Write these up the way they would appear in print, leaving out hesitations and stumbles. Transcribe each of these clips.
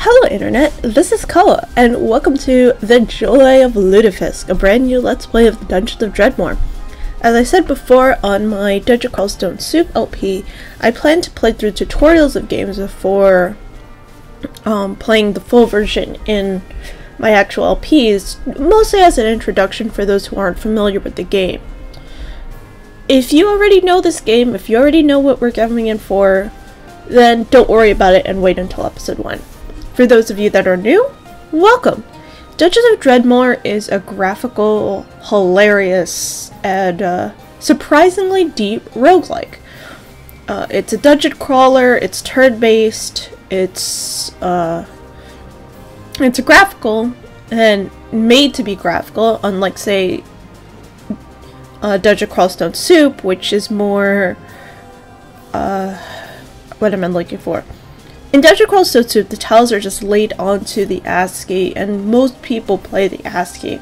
Hello Internet, this is Kawa, and welcome to The Joy of Lutefisk, a brand new Let's Play of the Dungeons of Dredmor. As I said before on my Dungeon Crawl Stone Soup LP, I plan to play through tutorials of games before playing the full version in my actual LPs, mostly as an introduction for those who aren't familiar with the game. If you already know this game, if you already know what we're coming in for, then don't worry about it and wait until episode 1. For those of you that are new, welcome! Dungeons of Dredmor is a graphical, hilarious, and surprisingly deep roguelike. It's a dungeon crawler, it's turn-based, it's graphical, and made to be graphical, unlike, say, Dungeon Crawl Stone Soup, which is more, what am I looking for? In Dungeon Crawl Stone Soup, the tiles are just laid onto the ASCII, and most people play the ASCII.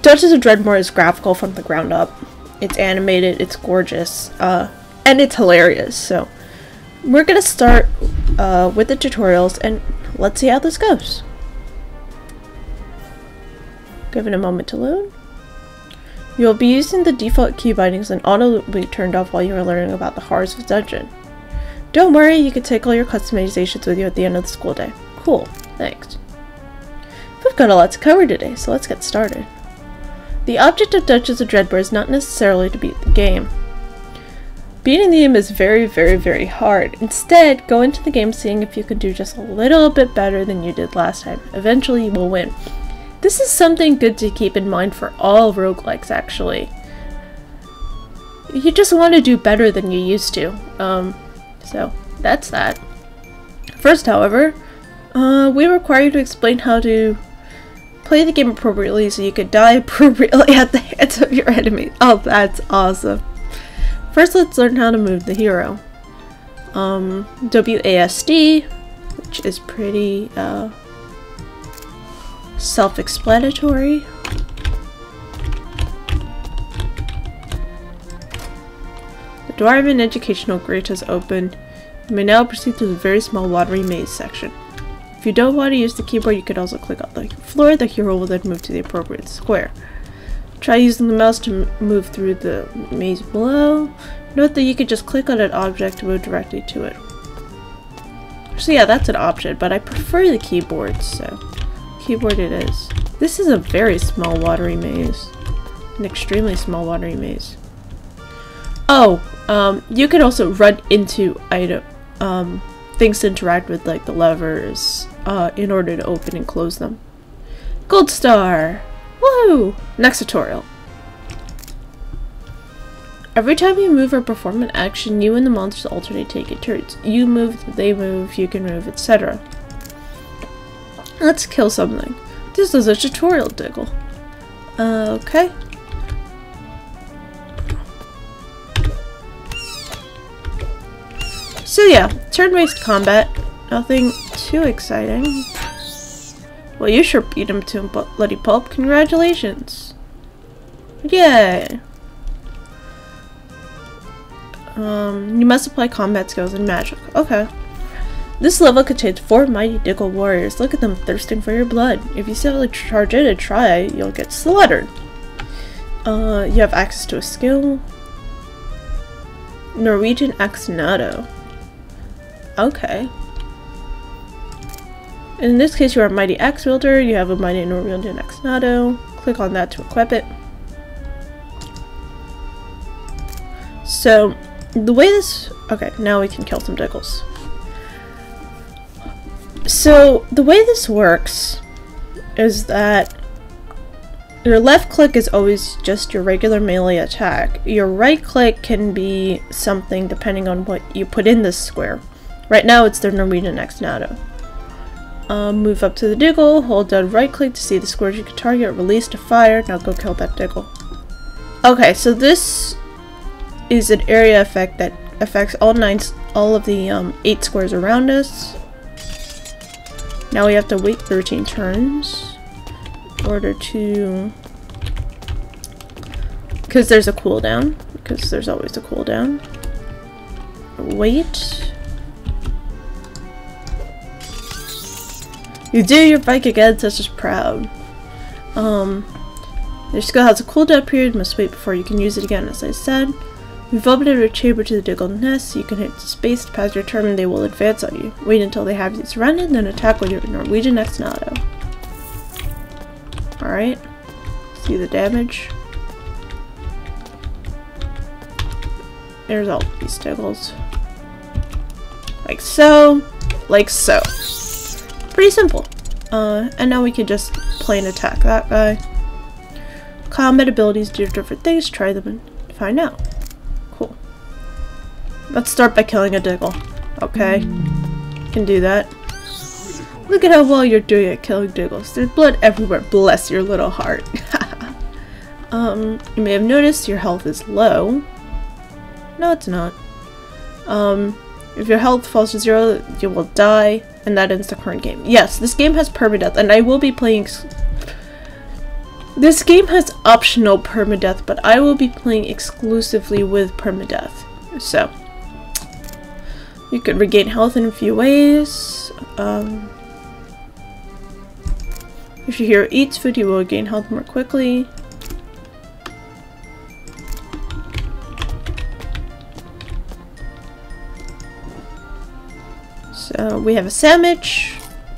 Dungeons of Dredmor is graphical from the ground up. It's animated, it's gorgeous, and it's hilarious. So, we're gonna start with the tutorials, and let's see how this goes. Give it a moment to load. You'll be using the default key bindings, and auto will be turned off while you are learning about the horrors of the dungeon. Don't worry, you can take all your customizations with you at the end of the school day. Cool, thanks. We've got a lot to cover today, so let's get started. The object of Dungeons of Dredmor is not necessarily to beat the game. Beating the game is very, very, very hard. Instead, go into the game seeing if you can do just a little bit better than you did last time. Eventually, you will win. This is something good to keep in mind for all roguelikes, actually. You just want to do better than you used to. So, that's that. First, however, we require you to explain how to play the game appropriately so you could die appropriately at the hands of your enemy. Oh, that's awesome. First, let's learn how to move the hero. WASD, which is pretty, self-explanatory. The Dwarven Educational Grate has opened. You may now proceed to the very small watery maze section. If you don't want to use the keyboard, you could also click on the floor. The hero will then move to the appropriate square. Try using the mouse to move through the maze below. Note that you could just click on an object to move directly to it. So yeah, that's an option, but I prefer the keyboard, so keyboard it is. This is a very small watery maze. An extremely small watery maze. Oh, you can also run into things to interact with, like the levers, in order to open and close them. Gold star! Woohoo! Next tutorial. Every time you move or perform an action, you and the monsters alternate taking turns. You move, they move, you can move, etc. Let's kill something. This is a tutorial, Diggle. Okay. So yeah, turn-based combat. Nothing too exciting. Well, you sure beat him to a bloody pulp. Congratulations. Yay. You must apply combat skills and magic. Okay. This level contains 4 mighty Diggle warriors. Look at them thirsting for your blood. If you simply charge in and try, you'll get slaughtered. You have access to a skill. Norwegian Axonado. Okay. In this case, you are a mighty axe wielder. You have a mighty Norwegian Axonado. Click on that to equip it. So, the way this... Okay, now we can kill some Diggles. So, the way this works is that your left click is always just your regular melee attack. Your right click can be something depending on what you put in this square. Right now it's the Norwegian Axonado. Move up to the Diggle, hold down right click to see the squares you can target, release to fire. Now go kill that Diggle. Okay, so this is an area effect that affects all of the 8 squares around us. Now we have to wait 13 turns in order to, because there's a cooldown, because there's always a cooldown. Wait. You do your bike again, such as proud. Your skill has a cooldown period, must wait before you can use it again, as I said. You've opened a chamber to the Diggle nest, you can hit space to pass your turn and they will advance on you. Wait until they have you surrounded, then attack with your Norwegian Exnado. Alright. See the damage. There's all these Diggles. Like so. Like so. Pretty simple. And now we can just plain attack that guy. Combat abilities do different things, try them and find out. Cool. Let's start by killing a Diggle. Okay. Can do that. Look at how well you're doing at killing Diggles. There's blood everywhere. Bless your little heart. You may have noticed your health is low. No, it's not. If your health falls to 0, you will die, and that ends the current game. Yes, this game has permadeath, and I will be playing... This game has optional permadeath, but I will be playing exclusively with permadeath. So, you can regain health in a few ways. If your hero eats food, you will gain health more quickly. So we have a sandwich.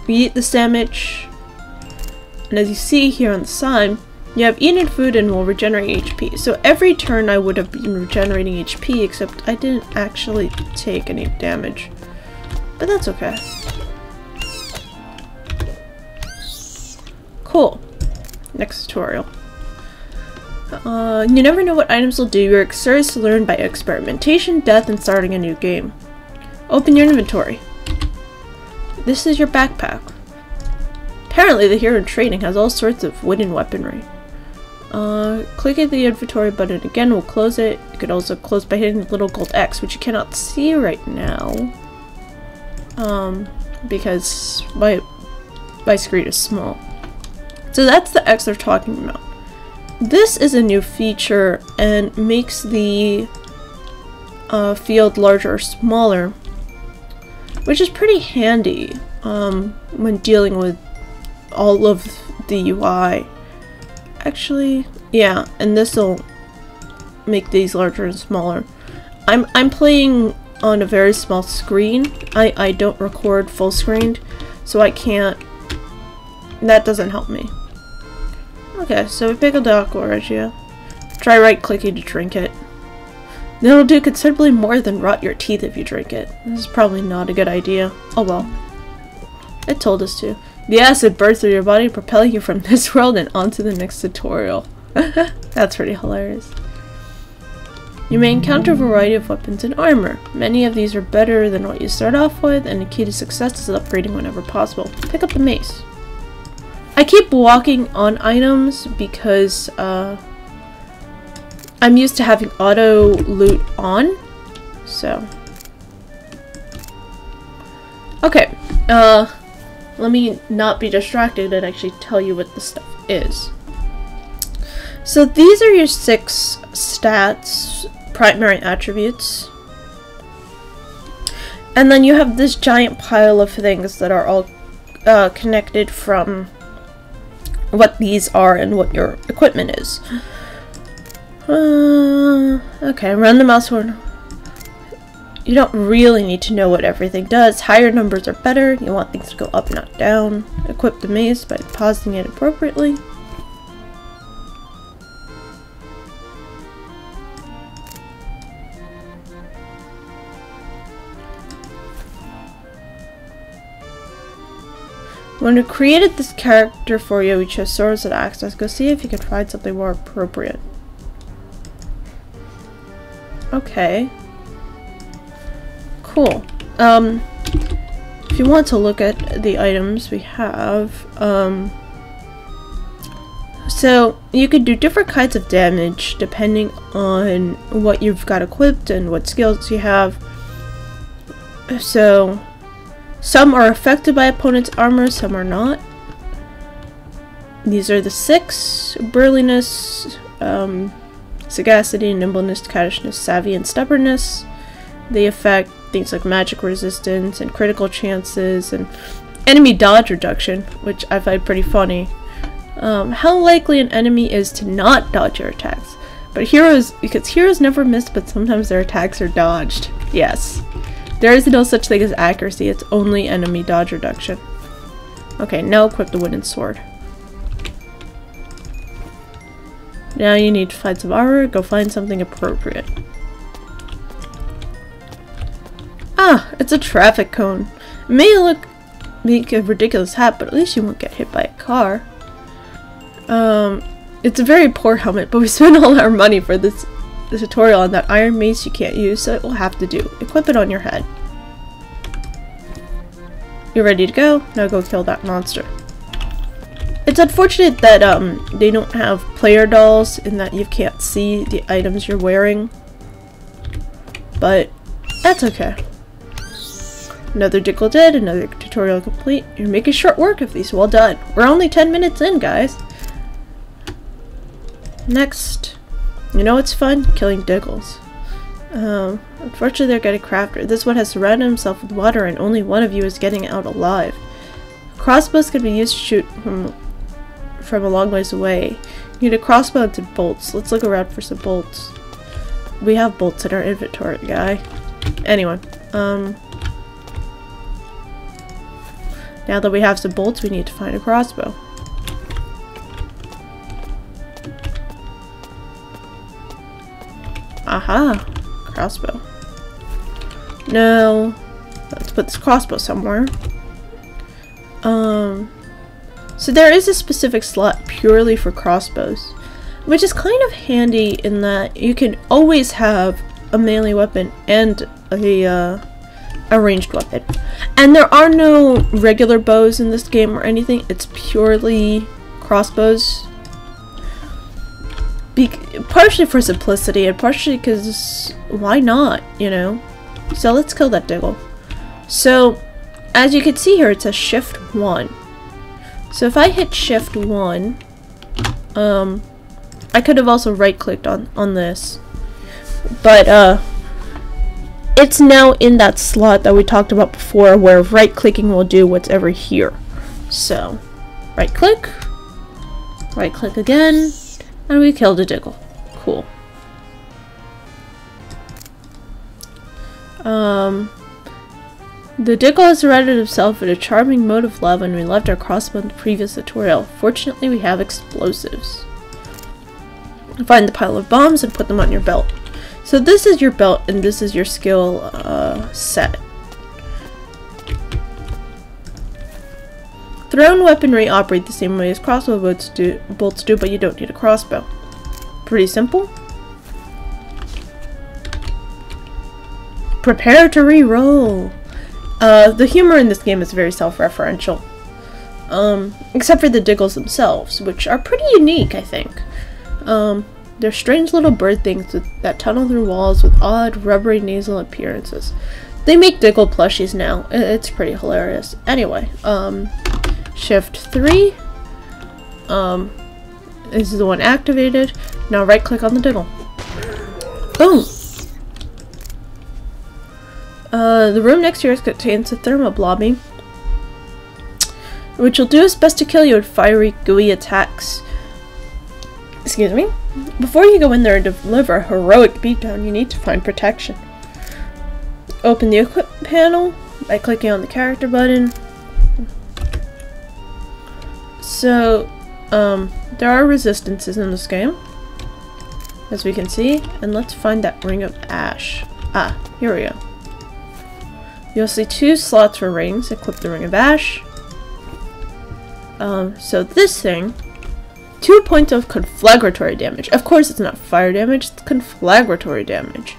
We eat the sandwich. And as you see here on the side, you have eaten food and will regenerate HP. So every turn I would have been regenerating HP, except I didn't actually take any damage. But that's okay. Cool. Next tutorial. You never know what items will do. You're excited to learn by experimentation, death, and starting a new game. Open your inventory. This is your backpack. Apparently the hero in training has all sorts of wooden weaponry. Clicking the inventory button again will close it. You could also close by hitting the little gold X, which you cannot see right now. Because my screen is small. So that's the X they're talking about. This is a new feature and makes the field larger or smaller, which is pretty handy when dealing with all of the UI. Actually, yeah, and this will make these larger and smaller. I'm playing on a very small screen. I don't record full screened, so I can't. That doesn't help me. Okay, so we pick a Aqua Regia. Try right-clicking to drink it. It'll do considerably more than rot your teeth if you drink it. This is probably not a good idea. Oh well. It told us to. The acid bursts through your body, propelling you from this world and onto the next tutorial. That's pretty hilarious. You may encounter a variety of weapons and armor. Many of these are better than what you start off with, and the key to success is upgrading whenever possible. Pick up the mace. I keep walking on items because I'm used to having auto loot on, so. Okay, let me not be distracted and actually tell you what the stuff is. So these are your 6 stats, primary attributes. And then you have this giant pile of things that are all connected from what these are and what your equipment is. Okay, run the mouse horn. You don't really need to know what everything does. Higher numbers are better. You want things to go up, not down. Equip the mace by pausing it appropriately. When we created this character for you, we chose swords and axes. Go see if you can find something more appropriate. Okay. Cool. If you want to look at the items we have, so you could do different kinds of damage depending on what you've got equipped and what skills you have. So some are affected by opponent's armor, some are not. These are the 6: burliness, sagacity, nimbleness, cattishness, savvy, and stubbornness. They affect things like magic resistance and critical chances, and enemy dodge reduction, which I find pretty funny. How likely an enemy is to not dodge your attacks. But because heroes never miss, but sometimes their attacks are dodged. Yes. There is no such thing as accuracy, it's only enemy dodge reduction. Okay, now equip the wooden sword. Now you need to find some armor, go find something appropriate. Ah, it's a traffic cone. It may make a ridiculous hat, but at least you won't get hit by a car. It's a very poor helmet, but we spent all our money for this tutorial on that iron mace you can't use, so it will have to do. Equip it on your head. You're ready to go? Now go kill that monster. It's unfortunate that they don't have player dolls in that you can't see the items you're wearing. But that's okay. Another Diggle dead, another tutorial complete. You're making short work of these. Well done. We're only 10 minutes in, guys. Next. You know what's fun? Killing Diggles. Unfortunately they're getting crafted. This one has surrounded himself with water and only one of you is getting out alive. Crossbows can be used to shoot from a long ways away. You need a crossbow and some bolts. Let's look around for some bolts. We have bolts in our inventory, guy. Anyway, now that we have some bolts, we need to find a crossbow. Aha! Crossbow. No. Let's put this crossbow somewhere. So there is a specific slot purely for crossbows, which is kind of handy in that you can always have a melee weapon and a ranged weapon. And there are no regular bows in this game or anything, it's purely crossbows. Partially for simplicity and partially because why not, you know? So let's kill that Diggle. So as you can see here, it says shift 1. So if I hit shift 1, I could have also right clicked on this, but it's now in that slot that we talked about before where right clicking will do what's ever here. So right click again, and we killed a Diggle. Cool. The Diggle has surrounded himself in a charming mode of love and we left our crossbow in the previous tutorial. Fortunately, we have explosives. Find the pile of bombs and put them on your belt. So this is your belt and this is your skill set. Thrown weaponry operate the same way as crossbow bolts do, but you don't need a crossbow. Pretty simple. Prepare to re-roll. The humor in this game is very self-referential. Except for the Diggles themselves, which are pretty unique, I think. They're strange little bird things that tunnel through walls with odd, rubbery nasal appearances. They make Diggle plushies now. It's pretty hilarious. Anyway, shift 3 is the one activated. Now right click on the Diggle. Boom! The room next to yours contains a thermoblobby, which will do its best to kill you with fiery, gooey attacks. Excuse me? Before you go in there and deliver a heroic beatdown, you need to find protection. Open the equip panel by clicking on the character button. So, there are resistances in this game, as we can see, and let's find that ring of ash. Ah, here we go. You'll see 2 slots for rings. Equip the ring of ash. So this thing, 2 points of conflagratory damage. Of course it's not fire damage, it's conflagratory damage.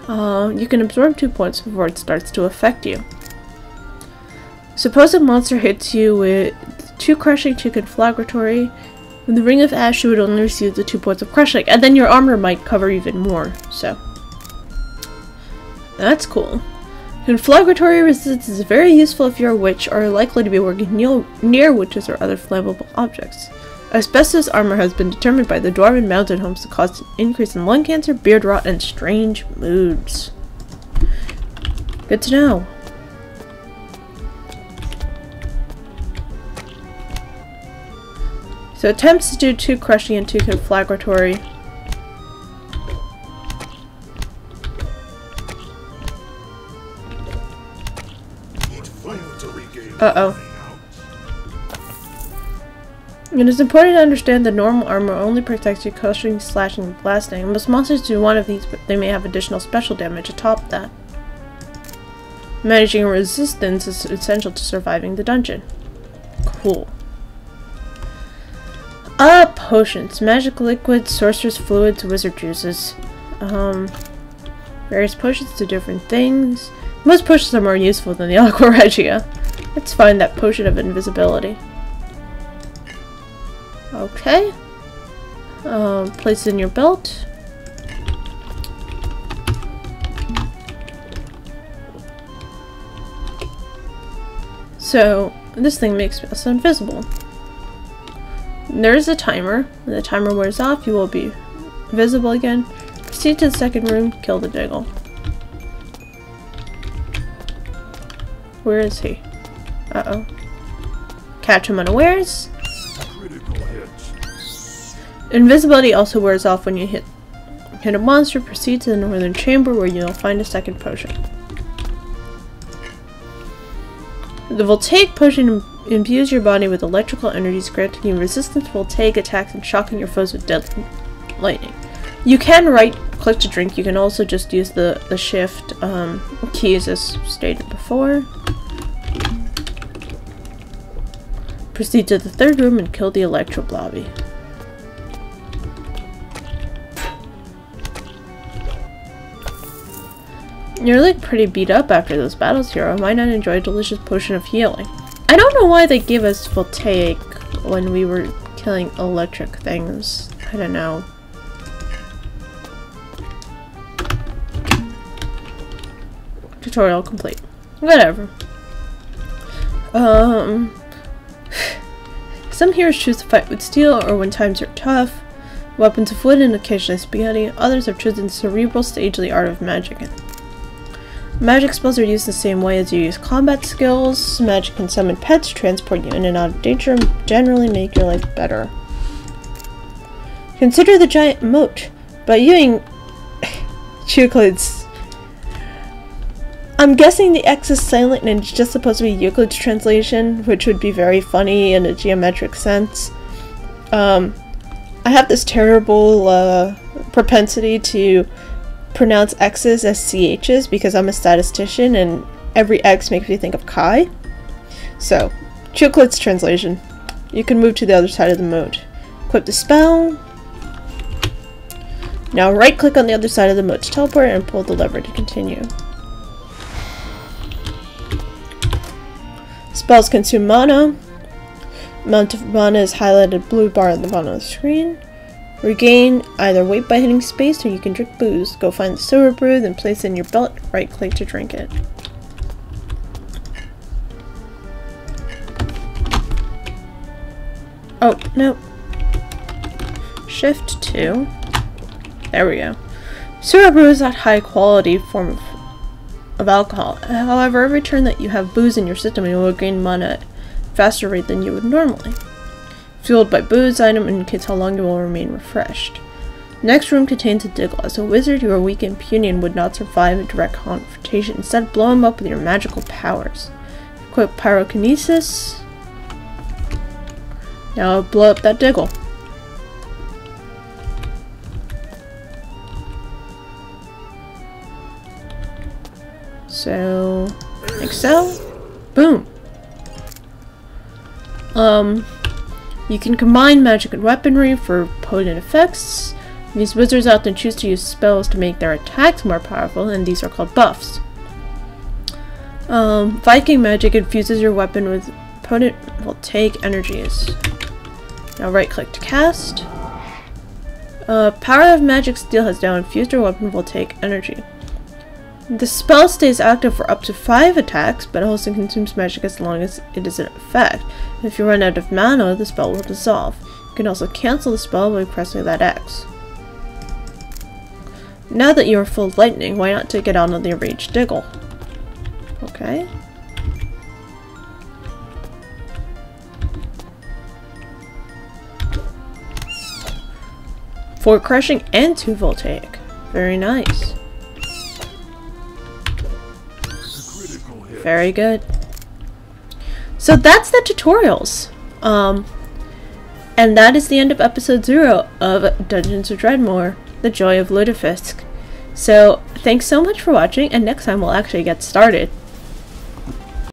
You can absorb 2 points before it starts to affect you. Suppose a monster hits you with 2 crushing, 2 conflagratory. With the ring of ash you would only receive the 2 points of crushing, and then your armor might cover even more, so that's cool. Conflagratory resistance is very useful if you're a witch or are likely to be working near witches or other flammable objects. Asbestos armor has been determined by the Dwarven mountain homes to cause an increase in lung cancer, beard rot, and strange moods. Good to know. So attempts to do 2 crushing and 2 conflagratory. Uh-oh. It is important to understand that normal armor only protects you crushing, slashing, and blasting. Most monsters do one of these, but they may have additional special damage atop that. Managing resistance is essential to surviving the dungeon. Cool. Potions. Magic liquids, sorcerer's fluids, wizard juices. Various potions do different things. Most potions are more useful than the Aqua Regia. Let's find that potion of invisibility. Okay. Place it in your belt. So, this thing makes us invisible. There's a timer. When the timer wears off, you will be visible again. Proceed to the second room, kill the Diggle. Where is he? Uh-oh. Catch him unawares. Invisibility also wears off when you hit a monster. Proceed to the northern chamber where you'll find a second potion. The Voltaic potion imbues your body with electrical energies, granting you resistance to voltaic attacks and shocking your foes with deadly lightning. You can right-click to drink. You can also just use the shift keys as stated before. Proceed to the third room and kill the Electro Blobby. You're like pretty beat up after those battles, hero. Might not enjoy a delicious potion of healing. I don't know why they gave us voltaic when we were killing electric things. I don't know. Tutorial complete. Whatever. Some heroes choose to fight with steel or when times are tough. Weapons of wood and occasionally spaghetti. Others have chosen cerebral stage of the art of magic. Magic spells are used the same way as you use combat skills. Magic can summon pets, transport you in and out of danger, and generally make your life better. Consider the giant moat. By using Euclid's... I'm guessing the X is silent and it's just supposed to be Euclid's translation, which would be very funny in a geometric sense. I have this terrible propensity to pronounce X's as CH's because I'm a statistician and every X makes me think of Kai. So, Euclid's translation. You can move to the other side of the moat. Equip the spell. Now right click on the other side of the moat to teleport and pull the lever to continue. Spells consume mana. Amount of mana is highlighted blue bar at the bottom of the screen. Regain either weight by hitting space or you can drink booze. Go find the silver brew, then place it in your belt, right click to drink it. Oh, no. Shift 2. There we go. Silver brew is that high quality form of alcohol. However, every turn that you have booze in your system, you will gain mana at a faster rate than you would normally. Fueled by booze item indicates how long you will remain refreshed. Next room contains a Diggle. As a wizard, you are weak and puny and would not survive a direct confrontation. Instead, blow him up with your magical powers. Equip Pyrokinesis. Now blow up that Diggle. So, like so. Boom. You can combine magic and weaponry for potent effects. These wizards often choose to use spells to make their attacks more powerful, and these are called buffs. Viking magic infuses your weapon with potent voltaic energies. Now right click to cast. Power of Magic Steel has now infused your weapon with voltaic energy. The spell stays active for up to 5 attacks, but also consumes magic as long as it is in effect. If you run out of mana, the spell will dissolve. You can also cancel the spell by pressing that X. Now that you are full of lightning, why not take it out on the enraged Diggle? Okay. 4 crushing and 2 voltaic. Very nice. Very good. So that's the tutorials. And that is the end of episode 0 of Dungeons of Dredmor, The Joy of Lutefisk. So thanks so much for watching, and next time we'll actually get started.